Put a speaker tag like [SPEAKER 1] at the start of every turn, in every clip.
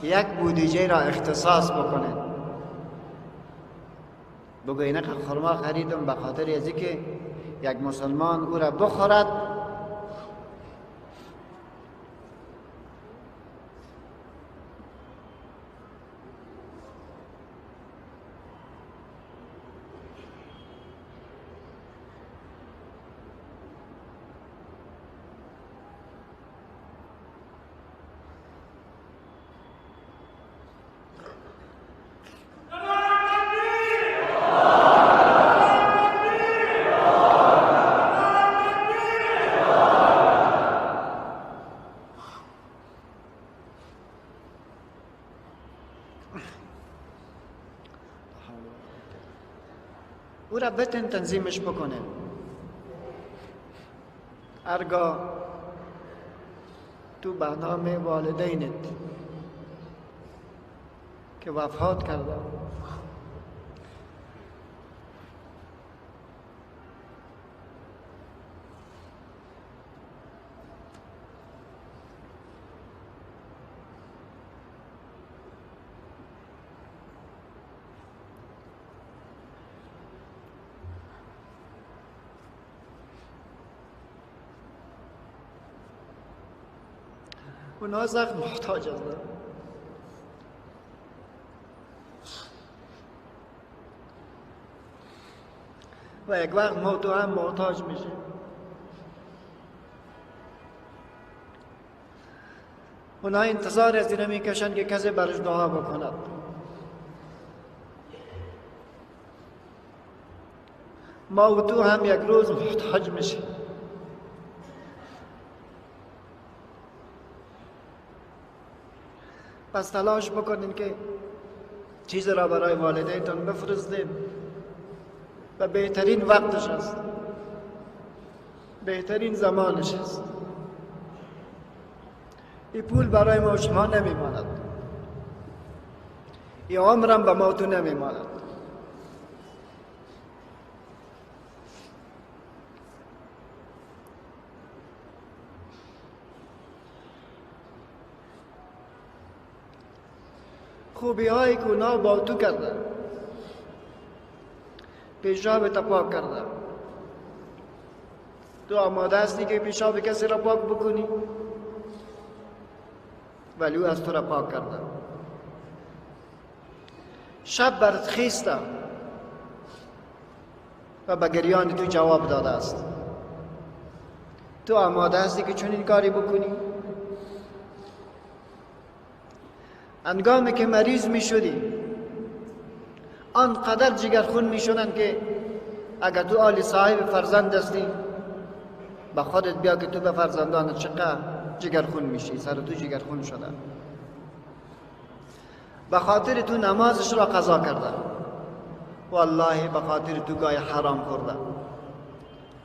[SPEAKER 1] یک بودجه را اختصاص بکنید. بگو اینه خرما خریدم به خاطر از اینکه یک مسلمان او را بخورد. او را بتن تنظیمش بکنه. هرگاه تو به نام والدینت که وفات کرده اونا سخت محتاج هستند. و یک وقت ما تو هم محتاج میشیم. اونا انتظار از این میکشند که کسی برش دعا بکند. ما و تو هم یک روز محتاج میشیم. پس تلاش بکنین که چیز را برای والدینتان بفرستید و بهترین وقتش است، بهترین زمانش است. این پول برای ما شما نمیماند، این عمرم به ما تو نمیماند. خوبی هایی که اونا با تو کرده، پیشاب تا پاک کرده. تو آماده هستی که پیشاب کسی را پاک بکنی؟ ولی او از تو را پاک کرده. شب برات خیسته و به گریان تو جواب داده است. تو آماده هستی که چنین کاری بکنی؟ انگامی که مریض می شدی آنقدر جگرخون می شدن که اگر تو آل صاحب فرزند هستی به خودت بیا که تو به فرزندانت چقدر جگرخون میشی. سر تو جگرخون شده به خاطر تو نمازش را قضا کرده. والله به خاطر تو گای حرام خورده.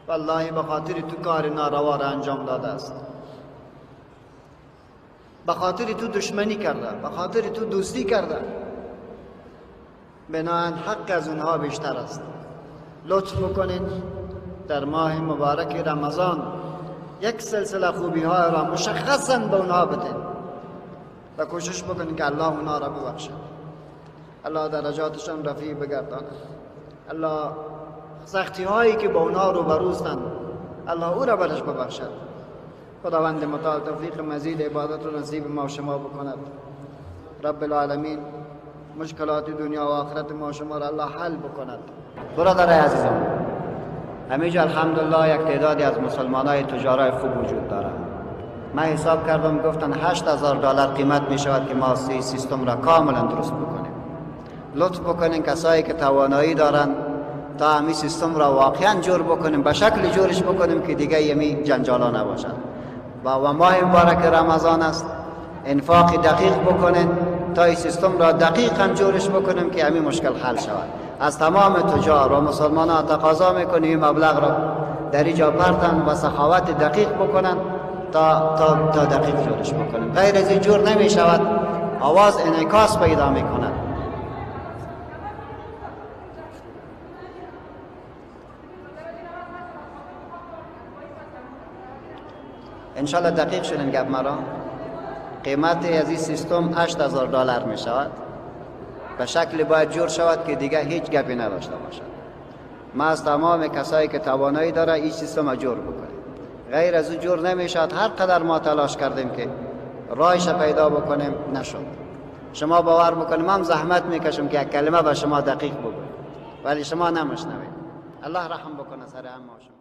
[SPEAKER 1] والله به خاطر تو کار ناروا را انجام داده است. به خاطر تو دشمنی کرده، به خاطر تو دوستی کرده. بناهن حق از اونها بیشتر است. لطف بکنید در ماه مبارک رمضان یک سلسله خوبی ها را مشخصا به اونها بدید و کوشش بکنید که الله اونها را ببخشد. الله درجاتشان رفیع بگرداند. الله سختی هایی که با اونها روبروستند الله او را برش ببخشد. خداوند متعال توفیق مزید عبادت و نصیب ما و شما بکند. رب العالمین مشکلات دنیا و آخرت ما و شما را الله حل بکند. برادر عزیزان، همیشه الحمدلله یک تعدادی از مسلمانای تجارای خوب وجود دارند. من حساب کردم گفتن $8,000 قیمت می شود که ما سیستم را کاملا درست بکنیم. لطف بکنین کسایی که توانایی دارند تا همین سیستم را واقعا جور بکنیم، به شکل جورش بکنیم که دیگه یمی جنجالا نباشد. و ماه مبارک رمضان است، انفاق دقیق بکنین تا این سیستم را دقیقا جورش بکنیم که همین مشکل حل شود. از تمام تجار و مسلمانان تقاضا میکنیم این مبلغ را در اینجا پرتن و سخاوت دقیق بکنن تا دقیق جورش بکنیم. غیر از این جور نمی شود، آواز انعکاس پیدا میکند. انشالله دقیق شدن گپ مرا. قیمت از این سیستم $8,000 می شود. به شکل باید جور شود که دیگه هیچ گپی نداشته باشد. ما از تمام کسایی که توانایی داره این سیستم جور بکنه. غیر از او جور نمی شود. هر قدر ما تلاش کردیم که راهش پیدا بکنیم نشد. شما باور بکنیم من زحمت میکشم که یک کلمه به شما دقیق بگویم ولی شما نمیشنوید. الله رحم بکنه سر همه شما.